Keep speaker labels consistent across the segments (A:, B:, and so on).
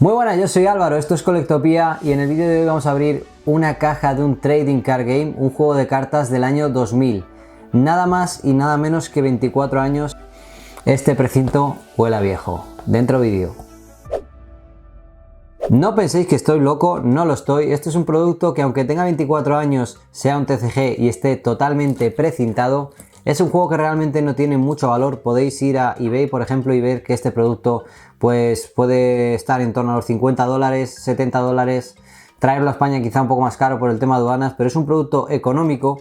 A: Muy buenas, yo soy Álvaro, esto es Colectopía y en el vídeo de hoy vamos a abrir una caja de un Trading Card Game, un juego de cartas del año 2000. Nada más y nada menos que 24 años. Este precinto huele a viejo. Dentro vídeo. No penséis que estoy loco, no lo estoy. Este es un producto que aunque tenga 24 años, sea un TCG y esté totalmente precintado, es un juego que realmente no tiene mucho valor. Podéis ir a eBay, por ejemplo, y ver que este producto pues puede estar en torno a los 50 dólares, 70 dólares. Traerlo a España quizá un poco más caro por el tema de aduanas, pero es un producto económico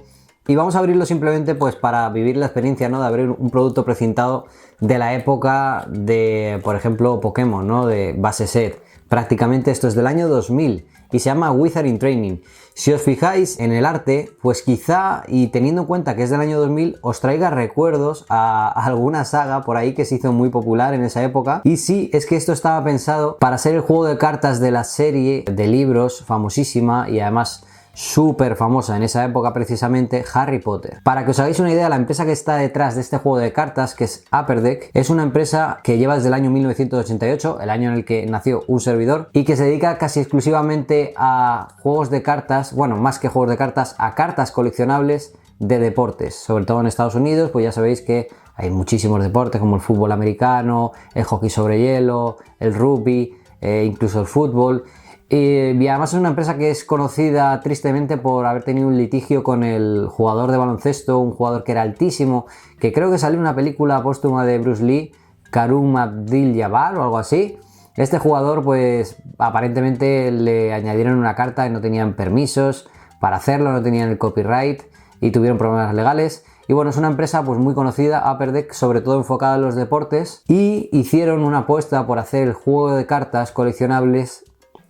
A: y vamos a abrirlo simplemente pues para vivir la experiencia, ¿no? De abrir un producto precintado de la época de, por ejemplo, Pokémon, ¿no? De base set. Prácticamente esto es del año 2000 y se llama Wizard in Training. Si os fijáis en el arte, pues quizá, y teniendo en cuenta que es del año 2000, os traiga recuerdos a alguna saga por ahí que se hizo muy popular en esa época. Y sí, es que esto estaba pensado para ser el juego de cartas de la serie de libros famosísima y además súper famosa en esa época, precisamente Harry Potter. Para que os hagáis una idea, la empresa que está detrás de este juego de cartas, que es Upper Deck, es una empresa que lleva desde el año 1988, el año en el que nació un servidor, y que se dedica casi exclusivamente a juegos de cartas, bueno, más que juegos de cartas, a cartas coleccionables de deportes, sobre todo en Estados Unidos. Pues ya sabéis que hay muchísimos deportes como el fútbol americano, el hockey sobre hielo, el rugby, incluso el fútbol. Y además es una empresa que es conocida tristemente por haber tenido un litigio con el jugador de baloncesto, un jugador que era altísimo, que creo que salió una película póstuma de Bruce Lee, Kareem Abdul-Jabbar o algo así. Este jugador pues aparentemente le añadieron una carta y no tenían permisos para hacerlo, no tenían el copyright y tuvieron problemas legales. Y bueno, es una empresa pues muy conocida, Upper Deck, sobre todo enfocada en los deportes, y hicieron una apuesta por hacer el juego de cartas coleccionables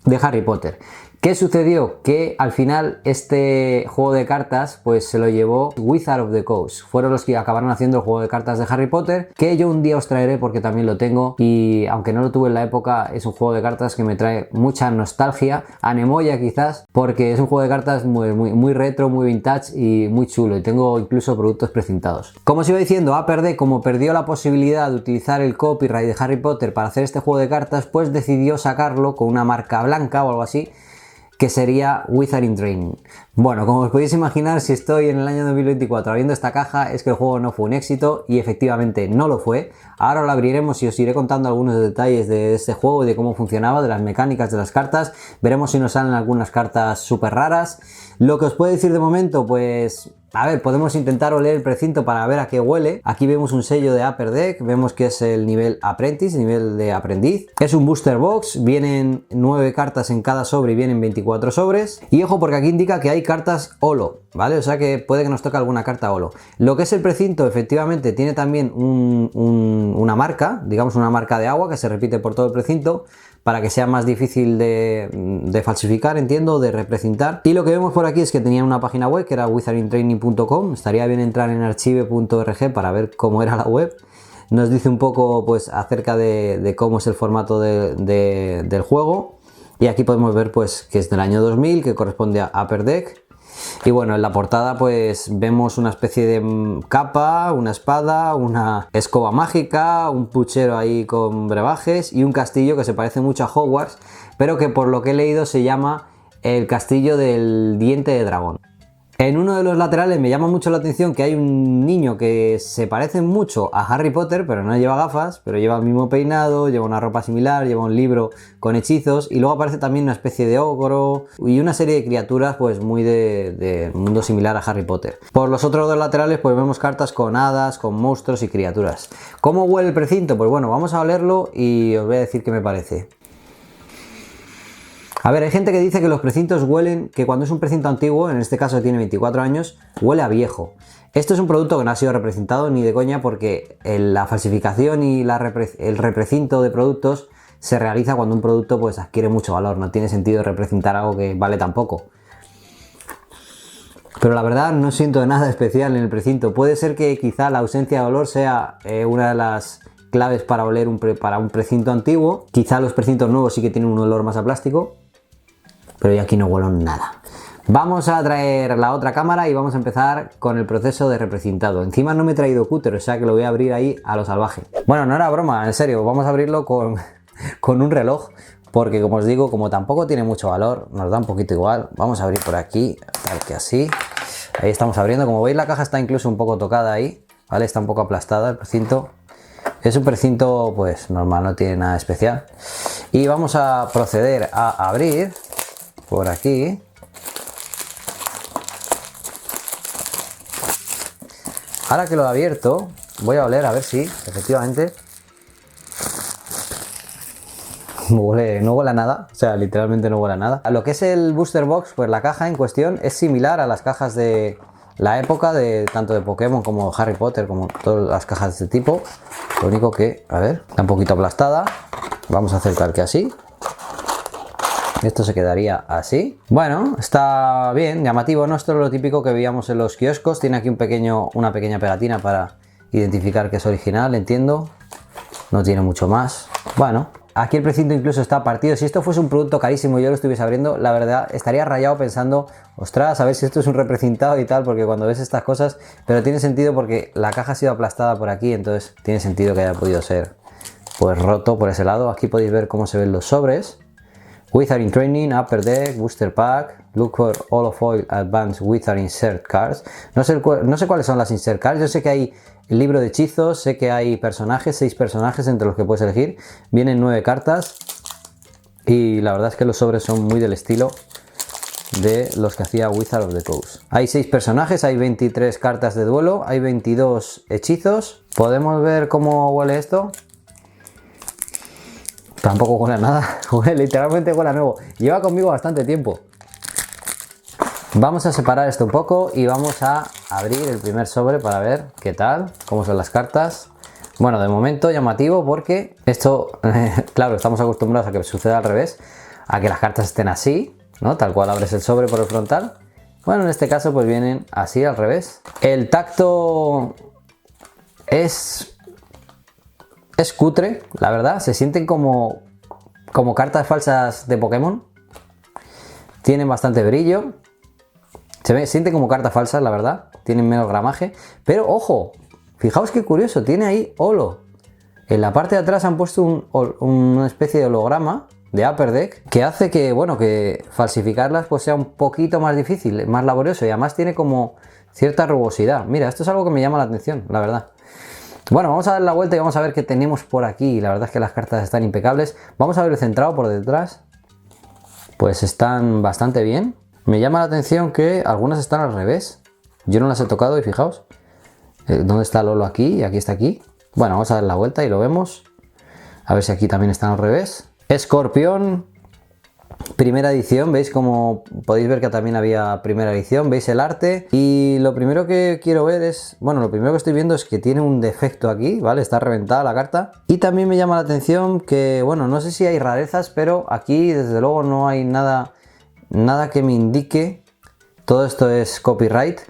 A: de Harry Potter. ¿Qué sucedió? Que al final este juego de cartas pues se lo llevó Wizard of the Coast. Fueron los que acabaron haciendo el juego de cartas de Harry Potter, que yo un día os traeré porque también lo tengo, y aunque no lo tuve en la época, es un juego de cartas que me trae mucha nostalgia, anemoya quizás, porque es un juego de cartas muy retro, muy vintage y muy chulo, y tengo incluso productos precintados. Como os iba diciendo, Upper Deck, como perdió la posibilidad de utilizar el copyright de Harry Potter para hacer este juego de cartas, pues decidió sacarlo con una marca blanca o algo así, que sería Wizard in Training. Bueno, como os podéis imaginar, si estoy en el año 2024 abriendo esta caja, es que el juego no fue un éxito, y efectivamente no lo fue. Ahora lo abriremos y os iré contando algunos detalles de este juego y de cómo funcionaba, de las mecánicas de las cartas. Veremos si nos salen algunas cartas súper raras. Lo que os puedo decir de momento, pues a ver, podemos intentar oler el precinto para ver a qué huele. Aquí vemos un sello de Upper Deck, vemos que es el nivel Apprentice, nivel de aprendiz. Es un booster box, vienen 9 cartas en cada sobre y vienen 24 sobres. Y ojo, porque aquí indica que hay cartas holo, ¿vale? O sea que puede que nos toque alguna carta holo. Lo que es el precinto, efectivamente, tiene también una marca, digamos una marca de agua que se repite por todo el precinto, para que sea más difícil de falsificar, entiendo, de reprecintar. Y lo que vemos por aquí es que tenía una página web que era wizardintraining.com. Estaría bien entrar en archive.org para ver cómo era la web. Nos dice un poco pues acerca de cómo es el formato del juego. Y aquí podemos ver pues que es del año 2000, que corresponde a Upper Deck. Y bueno, en la portada pues vemos una especie de capa, una espada, una escoba mágica, un puchero ahí con brebajes y un castillo que se parece mucho a Hogwarts, pero que por lo que he leído se llama el castillo del diente de dragón. En uno de los laterales me llama mucho la atención que hay un niño que se parece mucho a Harry Potter, pero no lleva gafas, pero lleva el mismo peinado, lleva una ropa similar, lleva un libro con hechizos, y luego aparece también una especie de ogro y una serie de criaturas pues muy de mundo similar a Harry Potter. Por los otros dos laterales pues vemos cartas con hadas, con monstruos y criaturas. ¿Cómo huele el precinto? Pues bueno, vamos a olerlo y os voy a decir qué me parece. A ver, hay gente que dice que los precintos huelen, que cuando es un precinto antiguo, en este caso tiene 24 años, huele a viejo. Esto es un producto que no ha sido representado ni de coña, porque la falsificación y el reprecinto de productos se realiza cuando un producto pues adquiere mucho valor. No tiene sentido representar algo que vale tan poco. Pero la verdad no siento nada especial en el precinto. Puede ser que quizá la ausencia de olor sea una de las claves para oler para un precinto antiguo. Quizá los precintos nuevos sí que tienen un olor más a plástico, pero yo aquí no huelo nada. Vamos a traer la otra cámara y vamos a empezar con el proceso de reprecintado. Encima no me he traído cúter, o sea que lo voy a abrir ahí a lo salvaje. Bueno, no era broma, en serio, vamos a abrirlo con un reloj, porque como os digo, como tampoco tiene mucho valor, nos da un poquito igual. Vamos a abrir por aquí, tal que así. Ahí estamos abriendo, como veis la caja está incluso un poco tocada ahí, ¿vale? Está un poco aplastada el precinto. Es un precinto pues normal, no tiene nada especial. Y vamos a proceder a abrir por aquí. Ahora que lo he abierto, voy a oler a ver si efectivamente no huele a nada, o sea, literalmente no huele a nada. A lo que es el Booster Box, pues la caja en cuestión es similar a las cajas de la época, de tanto de Pokémon como Harry Potter, como todas las cajas de este tipo. Lo único que, a ver, está un poquito aplastada. Vamos a acercar que así. Esto se quedaría así. Bueno, está bien, llamativo, ¿no? Esto es lo típico que veíamos en los kioscos. Tiene aquí una pequeña pegatina para identificar que es original, entiendo. No tiene mucho más. Bueno, aquí el precinto incluso está partido. Si esto fuese un producto carísimo y yo lo estuviese abriendo, la verdad estaría rayado pensando, ostras, a ver si esto es un reprecintado y tal, porque cuando ves estas cosas, pero tiene sentido porque la caja ha sido aplastada por aquí, entonces tiene sentido que haya podido ser pues roto por ese lado. Aquí podéis ver cómo se ven los sobres. Wizarding Training, Upper Deck, Booster Pack, Look for Holofoil Advanced Wizard Insert Cards. No sé cuáles son las Insert Cards, yo sé que hay el libro de hechizos, sé que hay personajes, 6 personajes entre los que puedes elegir. Vienen 9 cartas y la verdad es que los sobres son muy del estilo de los que hacía Wizard of the Coast. Hay 6 personajes, hay 23 cartas de duelo, hay 22 hechizos. ¿Podemos ver cómo huele esto? Tampoco huele a nada, literalmente huele a nuevo. Lleva conmigo bastante tiempo. Vamos a separar esto un poco y vamos a abrir el primer sobre para ver qué tal, cómo son las cartas. Bueno, de momento llamativo porque esto, claro, estamos acostumbrados a que suceda al revés, a que las cartas estén así, ¿no? Tal cual abres el sobre por el frontal. Bueno, en este caso pues vienen así al revés. El tacto es cutre, la verdad, se sienten como cartas falsas de Pokémon. Tienen bastante brillo. Se sienten como cartas falsas, la verdad. Tienen menos gramaje. Pero ojo, fijaos qué curioso, tiene ahí holo. En la parte de atrás han puesto una especie de holograma de Upper Deck que hace que, bueno, que falsificarlas pues sea un poquito más difícil, más laborioso y además tiene como cierta rugosidad. Mira, esto es algo que me llama la atención, la verdad. Bueno, vamos a dar la vuelta y vamos a ver qué tenemos por aquí. La verdad es que las cartas están impecables. Vamos a ver el centrado por detrás. Pues están bastante bien. Me llama la atención que algunas están al revés. Yo no las he tocado y fijaos. ¿Dónde está Lolo aquí? Y aquí está aquí. Bueno, vamos a dar la vuelta y lo vemos. A ver si aquí también están al revés. Escorpión. Primera edición, veis como podéis ver que también había primera edición, veis el arte y lo primero que quiero ver es, bueno, lo primero que estoy viendo es que tiene un defecto aquí, ¿vale? Está reventada la carta y también me llama la atención que, bueno, no sé si hay rarezas, pero aquí desde luego no hay nada que me indique, todo esto es copyright,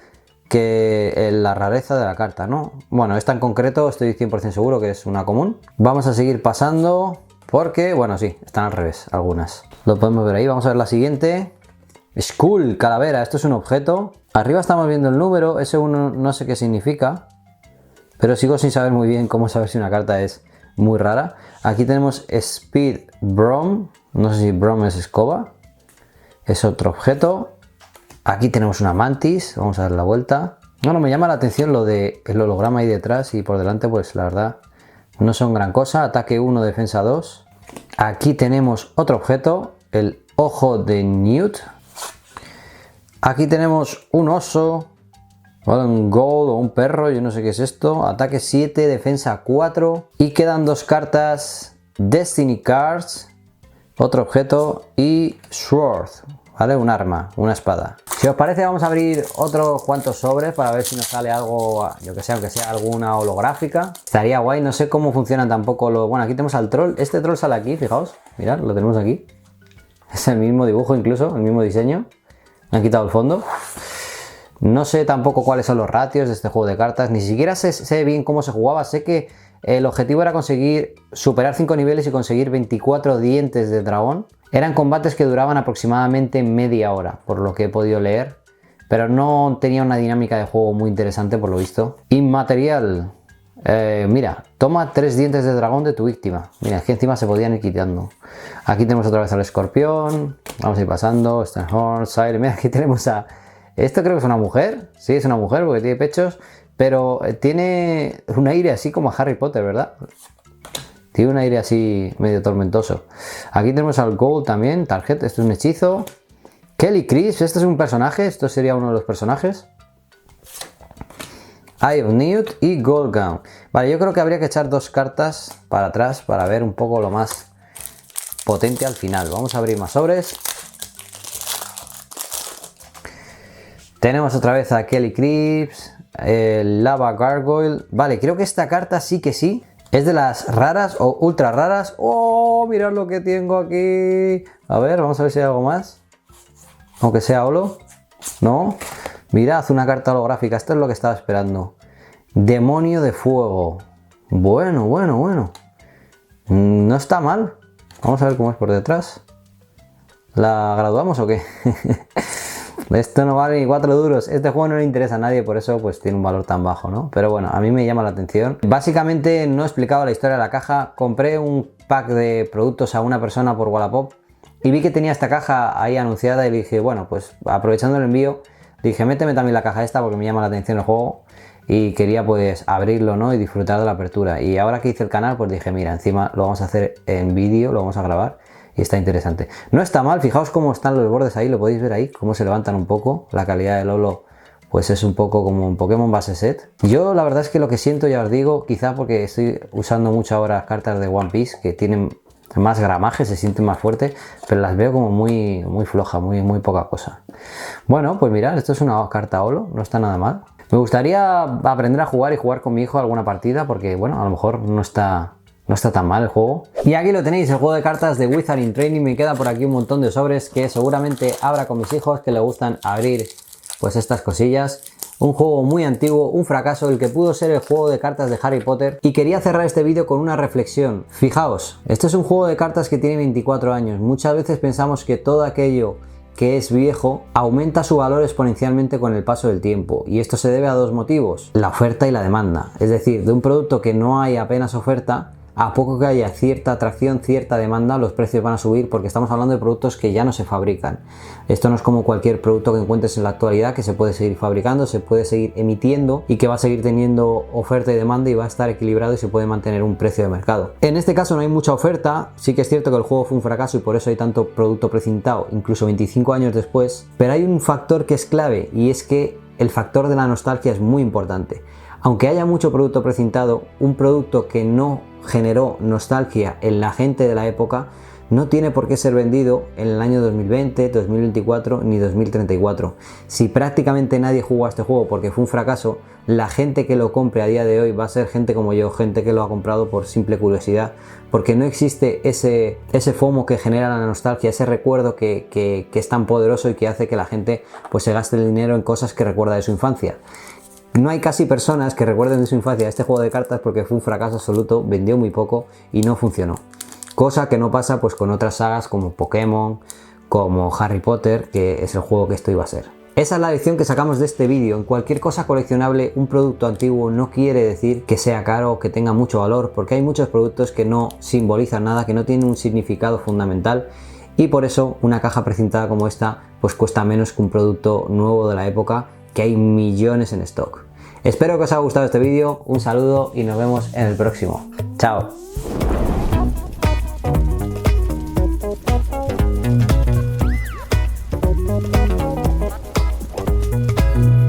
A: que la rareza de la carta, ¿no? Bueno, esta en concreto estoy 100% seguro que es una común. Vamos a seguir pasando. Porque, bueno, sí, están al revés algunas. Lo podemos ver ahí. Vamos a ver la siguiente. Skull, calavera. Esto es un objeto. Arriba estamos viendo el número. Ese 1 no sé qué significa. Pero sigo sin saber muy bien cómo saber si una carta es muy rara. Aquí tenemos Speed Brom. No sé si Brom es escoba. Es otro objeto. Aquí tenemos una mantis. Vamos a dar la vuelta. Bueno, me llama la atención lo del holograma ahí detrás. Y por delante, pues la verdad, no son gran cosa. Ataque 1, defensa 2. Aquí tenemos otro objeto, el ojo de Newt. Aquí tenemos un oso, ¿vale? Un gold o un perro, yo no sé qué es esto. Ataque 7, defensa 4. Y quedan 2 cartas, Destiny Cards, otro objeto y Sword, ¿vale? Un arma, una espada. Si os parece vamos a abrir otros cuantos sobres para ver si nos sale algo, yo que sé, aunque sea alguna holográfica. Estaría guay, no sé cómo funcionan tampoco los... Bueno, aquí tenemos al troll, este troll sale aquí, fijaos, mirad, lo tenemos aquí. Es el mismo dibujo incluso, el mismo diseño. Me han quitado el fondo. No sé tampoco cuáles son los ratios de este juego de cartas, ni siquiera sé bien cómo se jugaba. Sé que el objetivo era conseguir superar 5 niveles y conseguir 24 dientes de dragón. Eran combates que duraban aproximadamente media hora, por lo que he podido leer, pero no tenía una dinámica de juego muy interesante por lo visto. Inmaterial. Mira, toma 3 dientes de dragón de tu víctima. Mira, es que encima se podían ir quitando. Aquí tenemos otra vez al escorpión. Vamos a ir pasando. Stenhorn, Sire. Mira, aquí tenemos a... Esto creo que es una mujer. Sí, es una mujer porque tiene pechos. Pero tiene un aire así como a Harry Potter, ¿verdad? Tiene un aire así medio tormentoso. Aquí tenemos al Gold también. Target, esto es un hechizo. Kelly Crisp, este es un personaje. Esto sería uno de los personajes. Eye of Newt y Gold Gown. Vale, yo creo que habría que echar 2 cartas para atrás para ver un poco lo más potente al final. Vamos a abrir más sobres. Tenemos otra vez a Kelly Crisp, el Lava Gargoyle. Vale, creo que esta carta sí que sí. Es de las raras o ultra raras. ¡Oh! Mirad lo que tengo aquí. A ver, vamos a ver si hay algo más. Aunque sea holo. No. Mirad, una carta holográfica. Esto es lo que estaba esperando. Demonio de fuego. Bueno, bueno, bueno. No está mal. Vamos a ver cómo es por detrás. ¿La graduamos o qué? Esto no vale ni 4 duros. Este juego no le interesa a nadie, por eso pues tiene un valor tan bajo, ¿no? Pero bueno, a mí me llama la atención. Básicamente no he explicado la historia de la caja. Compré un pack de productos a una persona por Wallapop y vi que tenía esta caja ahí anunciada y le dije, bueno, pues aprovechando el envío, dije, méteme también la caja esta porque me llama la atención el juego y quería pues abrirlo, ¿no? Y disfrutar de la apertura. Y ahora que hice el canal, pues dije, mira, encima lo vamos a hacer en vídeo, lo vamos a grabar. Y está interesante. No está mal, fijaos cómo están los bordes ahí, lo podéis ver ahí, cómo se levantan un poco. La calidad del holo pues es un poco como un Pokémon base set. Yo la verdad es que lo que siento, ya os digo, quizá porque estoy usando mucho ahora cartas de One Piece que tienen más gramaje, se sienten más fuertes, pero las veo como muy floja, muy poca cosa. Bueno, pues mirad, esto es una carta holo, no está nada mal. Me gustaría aprender a jugar y jugar con mi hijo alguna partida porque, bueno, a lo mejor no está tan mal el juego. Y aquí lo tenéis, el juego de cartas de Wizard in Training. Me queda por aquí un montón de sobres que seguramente abra con mis hijos, que les gustan abrir pues estas cosillas. Un juego muy antiguo, un fracaso, el que pudo ser el juego de cartas de Harry Potter. Y quería cerrar este vídeo con una reflexión. Fijaos, este es un juego de cartas que tiene 24 años. Muchas veces pensamos que todo aquello que es viejo aumenta su valor exponencialmente con el paso del tiempo, y esto se debe a 2 motivos: la oferta y la demanda. Es decir, de un producto que no hay apenas oferta, a poco que haya cierta atracción, cierta demanda, los precios van a subir porque estamos hablando de productos que ya no se fabrican. Esto no es como cualquier producto que encuentres en la actualidad, que se puede seguir fabricando, se puede seguir emitiendo y que va a seguir teniendo oferta y demanda y va a estar equilibrado y se puede mantener un precio de mercado. En este caso no hay mucha oferta, sí que es cierto que el juego fue un fracaso y por eso hay tanto producto precintado, incluso 25 años después, pero hay un factor que es clave y es que el factor de la nostalgia es muy importante. Aunque haya mucho producto precintado, un producto que no generó nostalgia en la gente de la época no tiene por qué ser vendido en el año 2020, 2024 ni 2034. Si prácticamente nadie jugó a este juego porque fue un fracaso, la gente que lo compre a día de hoy va a ser gente como yo, gente que lo ha comprado por simple curiosidad, porque no existe ese FOMO que genera la nostalgia, ese recuerdo que es tan poderoso y que hace que la gente pues se gaste el dinero en cosas que recuerda de su infancia. No hay casi personas que recuerden de su infancia este juego de cartas porque fue un fracaso absoluto, vendió muy poco y no funcionó. Cosa que no pasa pues con otras sagas como Pokémon, como Harry Potter, que es el juego que esto iba a ser. Esa es la lección que sacamos de este vídeo. En cualquier cosa coleccionable, un producto antiguo no quiere decir que sea caro o que tenga mucho valor, porque hay muchos productos que no simbolizan nada, que no tienen un significado fundamental, y por eso una caja precintada como esta pues cuesta menos que un producto nuevo de la época, que hay millones en stock. Espero que os haya gustado este vídeo, un saludo y nos vemos en el próximo. ¡Chao!